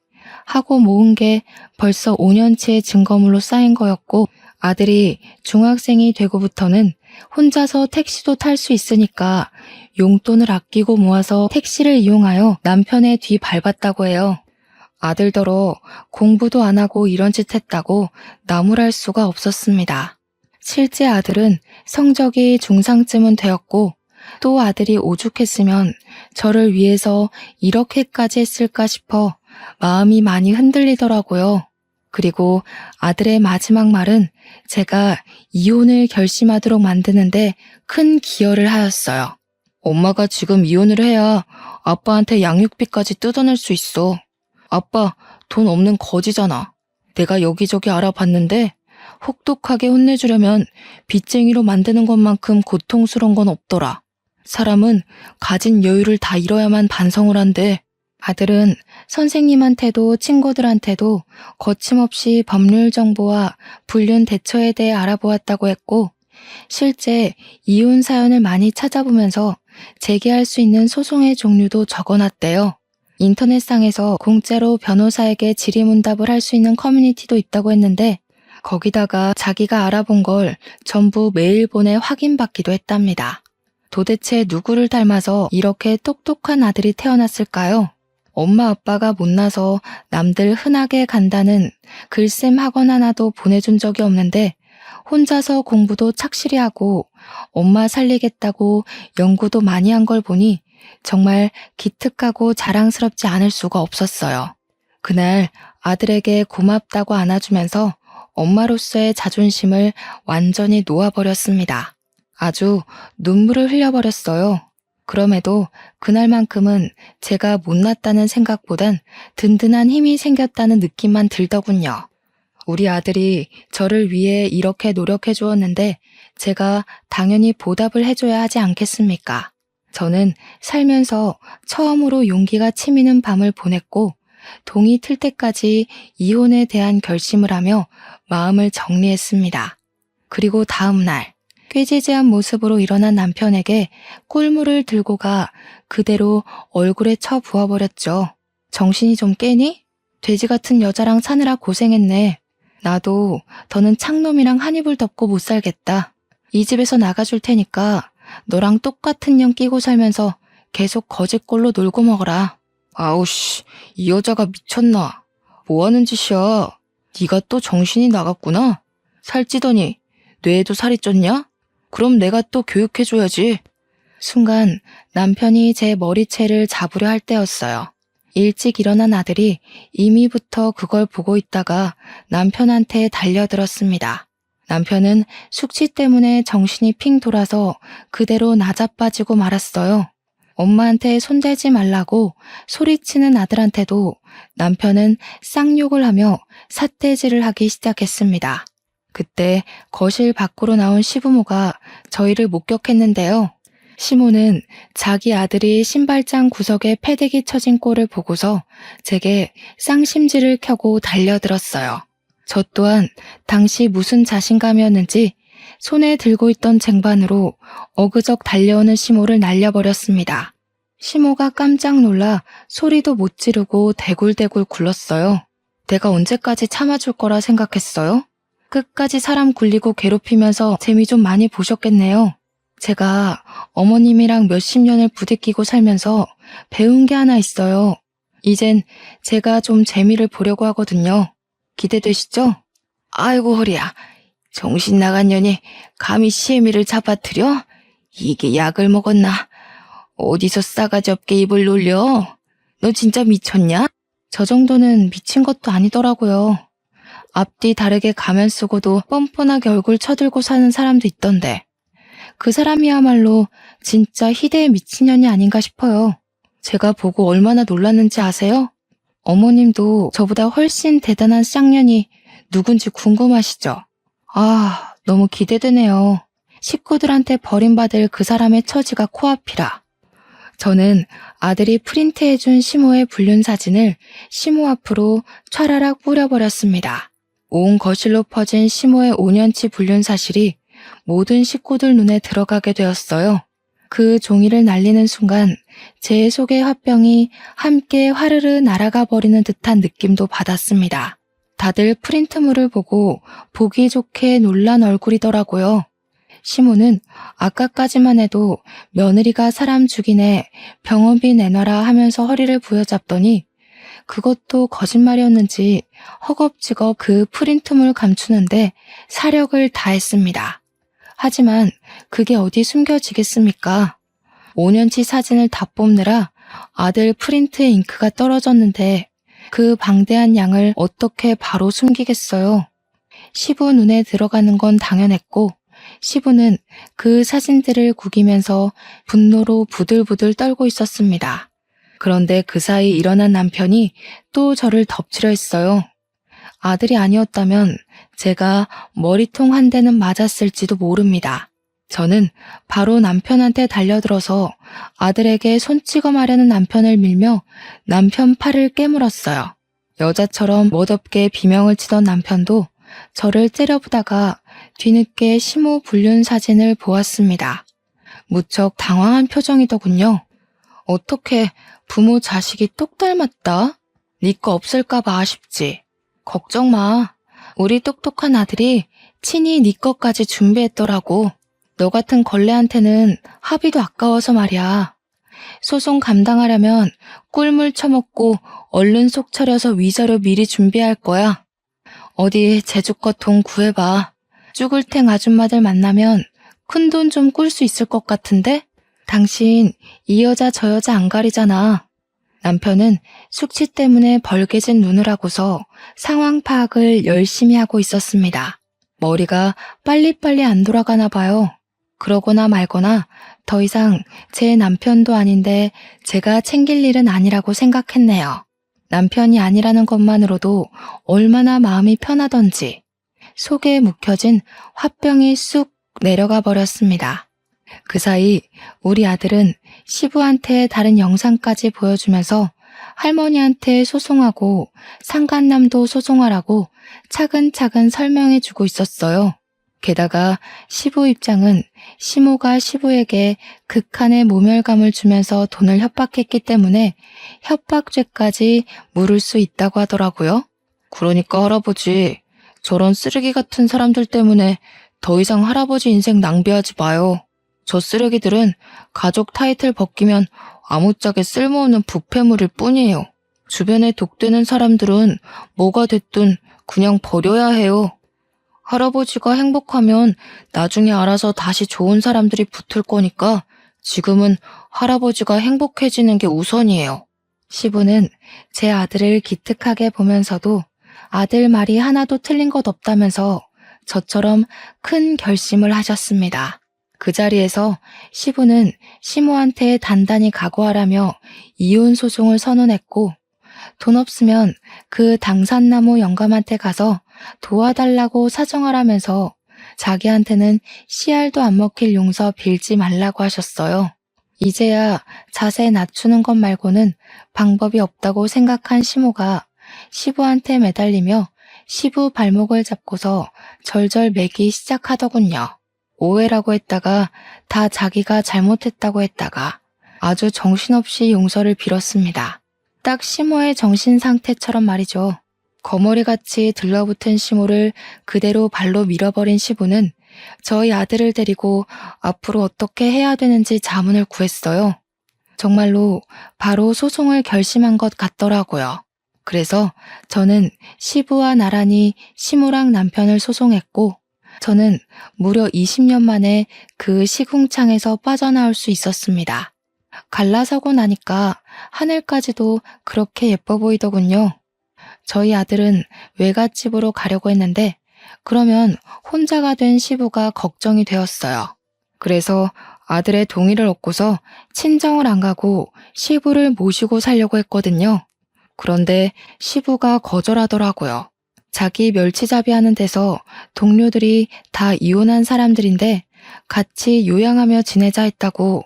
하고 모은 게 벌써 5년치의 증거물로 쌓인 거였고 아들이 중학생이 되고부터는 혼자서 택시도 탈 수 있으니까 용돈을 아끼고 모아서 택시를 이용하여 남편의 뒤 밟았다고 해요. 아들더러 공부도 안 하고 이런 짓 했다고 나무랄 수가 없었습니다. 실제 아들은 성적이 중상쯤은 되었고 또 아들이 오죽했으면 저를 위해서 이렇게까지 했을까 싶어 마음이 많이 흔들리더라고요. 그리고 아들의 마지막 말은 제가 이혼을 결심하도록 만드는데 큰 기여를 하였어요. 엄마가 지금 이혼을 해야 아빠한테 양육비까지 뜯어낼 수 있어. 아빠, 돈 없는 거지잖아. 내가 여기저기 알아봤는데 혹독하게 혼내주려면 빚쟁이로 만드는 것만큼 고통스러운 건 없더라. 사람은 가진 여유를 다 잃어야만 반성을 한대. 아들은 선생님한테도 친구들한테도 거침없이 법률 정보와 불륜 대처에 대해 알아보았다고 했고 실제 이혼 사연을 많이 찾아보면서 제기할 수 있는 소송의 종류도 적어놨대요. 인터넷상에서 공짜로 변호사에게 질의응답을 할 수 있는 커뮤니티도 있다고 했는데 거기다가 자기가 알아본 걸 전부 메일 보내 확인받기도 했답니다. 도대체 누구를 닮아서 이렇게 똑똑한 아들이 태어났을까요? 엄마 아빠가 못나서 남들 흔하게 간다는 글쌤 학원 하나도 보내준 적이 없는데 혼자서 공부도 착실히 하고 엄마 살리겠다고 연구도 많이 한 걸 보니 정말 기특하고 자랑스럽지 않을 수가 없었어요. 그날 아들에게 고맙다고 안아주면서 엄마로서의 자존심을 완전히 놓아버렸습니다. 아주 눈물을 흘려버렸어요. 그럼에도 그날만큼은 제가 못났다는 생각보단 든든한 힘이 생겼다는 느낌만 들더군요. 우리 아들이 저를 위해 이렇게 노력해 주었는데 제가 당연히 보답을 해줘야 하지 않겠습니까? 저는 살면서 처음으로 용기가 치미는 밤을 보냈고 동이 틀 때까지 이혼에 대한 결심을 하며 마음을 정리했습니다. 그리고 다음 날 꾀지지한 모습으로 일어난 남편에게 꿀물을 들고 가 그대로 얼굴에 쳐 부어버렸죠. 정신이 좀 깨니? 돼지 같은 여자랑 사느라 고생했네. 나도 더는 창놈이랑 한 이불 덮고 못 살겠다. 이 집에서 나가줄 테니까 너랑 똑같은 년 끼고 살면서 계속 거짓골로 놀고 먹어라. 아우씨, 이 여자가 미쳤나? 뭐하는 짓이야? 네가 또 정신이 나갔구나? 살찌더니 뇌에도 살이 쪘냐? 그럼 내가 또 교육해줘야지. 순간 남편이 제 머리채를 잡으려 할 때였어요. 일찍 일어난 아들이 이미부터 그걸 보고 있다가 남편한테 달려들었습니다. 남편은 숙취 때문에 정신이 핑 돌아서 그대로 나자빠지고 말았어요. 엄마한테 손대지 말라고 소리치는 아들한테도 남편은 쌍욕을 하며 삿대질을 하기 시작했습니다. 그때 거실 밖으로 나온 시부모가 저희를 목격했는데요. 시모는 자기 아들이 신발장 구석에 패대기 쳐진 꼴을 보고서 제게 쌍심지를 켜고 달려들었어요. 저 또한 당시 무슨 자신감이었는지 손에 들고 있던 쟁반으로 어그적 달려오는 시모를 날려버렸습니다. 시모가 깜짝 놀라 소리도 못 지르고 대굴대굴 굴렀어요. 내가 언제까지 참아줄 거라 생각했어요? 끝까지 사람 굴리고 괴롭히면서 재미 좀 많이 보셨겠네요. 제가 어머님이랑 몇십 년을 부대끼고 살면서 배운 게 하나 있어요. 이젠 제가 좀 재미를 보려고 하거든요. 기대되시죠? 아이고 허리야. 정신 나간 년이 감히 시애미를 잡아뜨려? 이게 약을 먹었나? 어디서 싸가지 없게 입을 놀려? 너 진짜 미쳤냐? 저 정도는 미친 것도 아니더라고요. 앞뒤 다르게 가면 쓰고도 뻔뻔하게 얼굴 쳐들고 사는 사람도 있던데 그 사람이야말로 진짜 희대의 미친년이 아닌가 싶어요. 제가 보고 얼마나 놀랐는지 아세요? 어머님도 저보다 훨씬 대단한 쌍년이 누군지 궁금하시죠? 아, 너무 기대되네요. 식구들한테 버림받을 그 사람의 처지가 코앞이라. 저는 아들이 프린트해준 시모의 불륜 사진을 시모 앞으로 촤라락 뿌려버렸습니다. 온 거실로 퍼진 시모의 5년치 불륜 사실이 모든 식구들 눈에 들어가게 되었어요. 그 종이를 날리는 순간 제 속의 화병이 함께 화르르 날아가 버리는 듯한 느낌도 받았습니다. 다들 프린트물을 보고 보기 좋게 놀란 얼굴이더라고요. 시모는 아까까지만 해도 며느리가 사람 죽이네 병원비 내놔라 하면서 허리를 부여잡더니 그것도 거짓말이었는지 허겁지겁 그 프린트물 감추는데 사력을 다했습니다. 하지만 그게 어디 숨겨지겠습니까? 5년치 사진을 다 뽑느라 아들 프린트에 잉크가 떨어졌는데 그 방대한 양을 어떻게 바로 숨기겠어요? 시부 눈에 들어가는 건 당연했고 시부는 그 사진들을 구기면서 분노로 부들부들 떨고 있었습니다. 그런데 그 사이 일어난 남편이 또 저를 덮치려 했어요. 아들이 아니었다면 제가 머리통 한 대는 맞았을지도 모릅니다. 저는 바로 남편한테 달려들어서 아들에게 손찌검 하려는 남편을 밀며 남편 팔을 깨물었어요. 여자처럼 멋없게 비명을 치던 남편도 저를 째려보다가 뒤늦게 시모 불륜 사진을 보았습니다. 무척 당황한 표정이더군요. 어떻게 부모 자식이 똑 닮았다? 네 거 없을까봐 아쉽지. 걱정 마. 우리 똑똑한 아들이 친히 네 것까지 준비했더라고. 너 같은 걸레한테는 합의도 아까워서 말이야. 소송 감당하려면 꿀물 처먹고 얼른 속 차려서 위자료 미리 준비할 거야. 어디 제주껏 돈 구해봐. 쭈글탱 아줌마들 만나면 큰돈 좀 꿀 수 있을 것 같은데? 당신 이 여자 저 여자 안 가리잖아. 남편은 숙취 때문에 벌개진 눈을 하고서 상황 파악을 열심히 하고 있었습니다. 머리가 빨리빨리 안 돌아가나 봐요. 그러거나 말거나 더 이상 제 남편도 아닌데 제가 챙길 일은 아니라고 생각했네요. 남편이 아니라는 것만으로도 얼마나 마음이 편하던지 속에 묵혀진 화병이 쑥 내려가 버렸습니다. 그 사이 우리 아들은 시부한테 다른 영상까지 보여주면서 할머니한테 소송하고 상간남도 소송하라고 차근차근 설명해주고 있었어요. 게다가 시부 입장은 시모가 시부에게 극한의 모멸감을 주면서 돈을 협박했기 때문에 협박죄까지 물을 수 있다고 하더라고요. 그러니까 할아버지, 저런 쓰레기 같은 사람들 때문에 더 이상 할아버지 인생 낭비하지 마요. 저 쓰레기들은 가족 타이틀 벗기면 아무짝에 쓸모없는 부패물일 뿐이에요. 주변에 독되는 사람들은 뭐가 됐든 그냥 버려야 해요. 할아버지가 행복하면 나중에 알아서 다시 좋은 사람들이 붙을 거니까 지금은 할아버지가 행복해지는 게 우선이에요. 시부는 제 아들을 기특하게 보면서도 아들 말이 하나도 틀린 것 없다면서 저처럼 큰 결심을 하셨습니다. 그 자리에서 시부는 시모한테 단단히 각오하라며 이혼 소송을 선언했고 돈 없으면 그 당산나무 영감한테 가서 도와달라고 사정하라면서 자기한테는 씨알도 안 먹힐 용서 빌지 말라고 하셨어요. 이제야 자세 낮추는 것 말고는 방법이 없다고 생각한 시모가 시부한테 매달리며 시부 발목을 잡고서 절절 매기 시작하더군요. 오해라고 했다가 다 자기가 잘못했다고 했다가 아주 정신없이 용서를 빌었습니다. 딱 시모의 정신 상태처럼 말이죠. 거머리같이 들러붙은 시모를 그대로 발로 밀어버린 시부는 저희 아들을 데리고 앞으로 어떻게 해야 되는지 자문을 구했어요. 정말로 바로 소송을 결심한 것 같더라고요. 그래서 저는 시부와 나란히 시모랑 남편을 소송했고 저는 무려 20년 만에 그 시궁창에서 빠져나올 수 있었습니다. 갈라서고 나니까 하늘까지도 그렇게 예뻐 보이더군요. 저희 아들은 외갓집으로 가려고 했는데 그러면 혼자가 된 시부가 걱정이 되었어요. 그래서 아들의 동의를 얻고서 친정을 안 가고 시부를 모시고 살려고 했거든요. 그런데 시부가 거절하더라고요. 자기 멸치잡이 하는 데서 동료들이 다 이혼한 사람들인데 같이 요양하며 지내자 했다고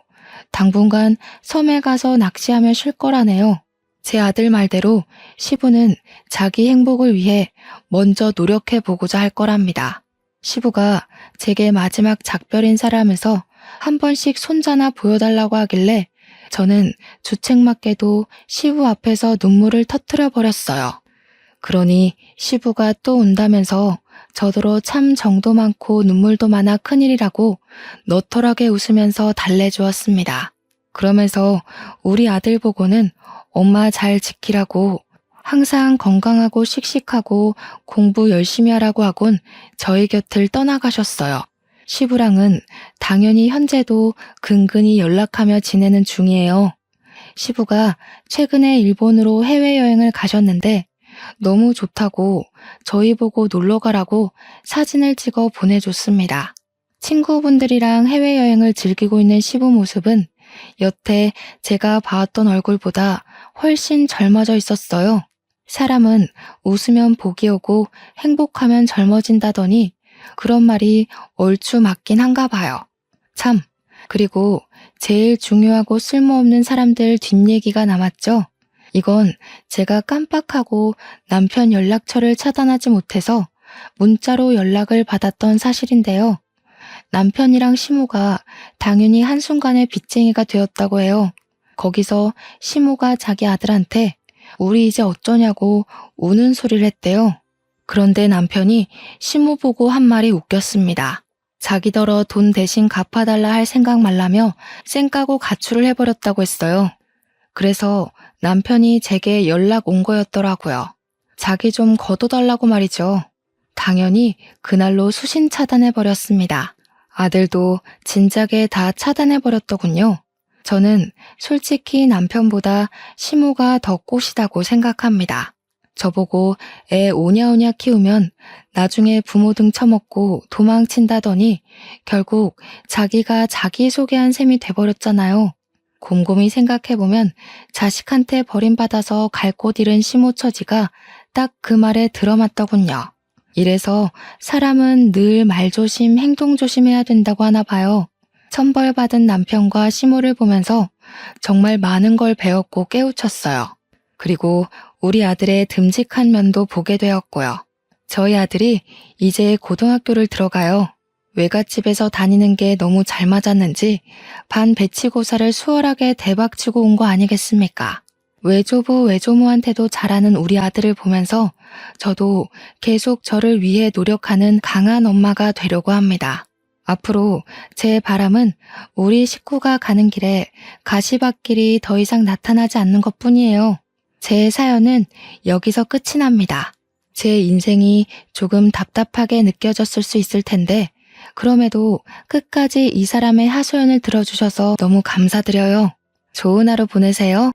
당분간 섬에 가서 낚시하며 쉴 거라네요. 제 아들 말대로 시부는 자기 행복을 위해 먼저 노력해보고자 할 거랍니다. 시부가 제게 마지막 작별 인사를 하면서 한 번씩 손자나 보여달라고 하길래 저는 주책맞게도 시부 앞에서 눈물을 터뜨려 버렸어요. 그러니 시부가 또 운다면서 저더러 참 정도 많고 눈물도 많아 큰일이라고 너털하게 웃으면서 달래주었습니다. 그러면서 우리 아들 보고는 엄마 잘 지키라고 항상 건강하고 씩씩하고 공부 열심히 하라고 하곤 저희 곁을 떠나가셨어요. 시부랑은 당연히 현재도 근근히 연락하며 지내는 중이에요. 시부가 최근에 일본으로 해외여행을 가셨는데 너무 좋다고 저희 보고 놀러가라고 사진을 찍어 보내줬습니다. 친구분들이랑 해외여행을 즐기고 있는 시부 모습은 여태 제가 봐왔던 얼굴보다 훨씬 젊어져 있었어요. 사람은 웃으면 복이 오고 행복하면 젊어진다더니 그런 말이 얼추 맞긴 한가 봐요. 참, 그리고 제일 중요하고 쓸모없는 사람들 뒷얘기가 남았죠. 이건 제가 깜빡하고 남편 연락처를 차단하지 못해서 문자로 연락을 받았던 사실인데요. 남편이랑 시모가 당연히 한순간에 빚쟁이가 되었다고 해요. 거기서 시모가 자기 아들한테 우리 이제 어쩌냐고 우는 소리를 했대요. 그런데 남편이 시모 보고 한 말이 웃겼습니다. 자기더러 돈 대신 갚아달라 할 생각 말라며 쌩까고 가출을 해버렸다고 했어요. 그래서 남편이 제게 연락 온 거였더라고요. 자기 좀 걷어달라고 말이죠. 당연히 그날로 수신 차단해버렸습니다. 아들도 진작에 다 차단해버렸더군요. 저는 솔직히 남편보다 시모가 더 꽃이다고 생각합니다. 저보고 애 오냐오냐 키우면 나중에 부모 등 처먹고 도망친다더니 결국 자기가 자기 소개한 셈이 돼버렸잖아요. 곰곰이 생각해보면 자식한테 버림받아서 갈 곳 잃은 시모처지가 딱 그 말에 들어맞더군요. 이래서 사람은 늘 말조심, 행동조심해야 된다고 하나 봐요. 천벌받은 남편과 시모를 보면서 정말 많은 걸 배웠고 깨우쳤어요. 그리고 우리 아들의 듬직한 면도 보게 되었고요. 저희 아들이 이제 고등학교를 들어가요. 외갓집에서 다니는 게 너무 잘 맞았는지 반배치고사를 수월하게 대박치고 온 거 아니겠습니까? 외조부, 외조모한테도 잘하는 우리 아들을 보면서 저도 계속 저를 위해 노력하는 강한 엄마가 되려고 합니다. 앞으로 제 바람은 우리 식구가 가는 길에 가시밭길이 더 이상 나타나지 않는 것뿐이에요. 제 사연은 여기서 끝이 납니다. 제 인생이 조금 답답하게 느껴졌을 수 있을 텐데 그럼에도 끝까지 이 사람의 하소연을 들어주셔서 너무 감사드려요. 좋은 하루 보내세요.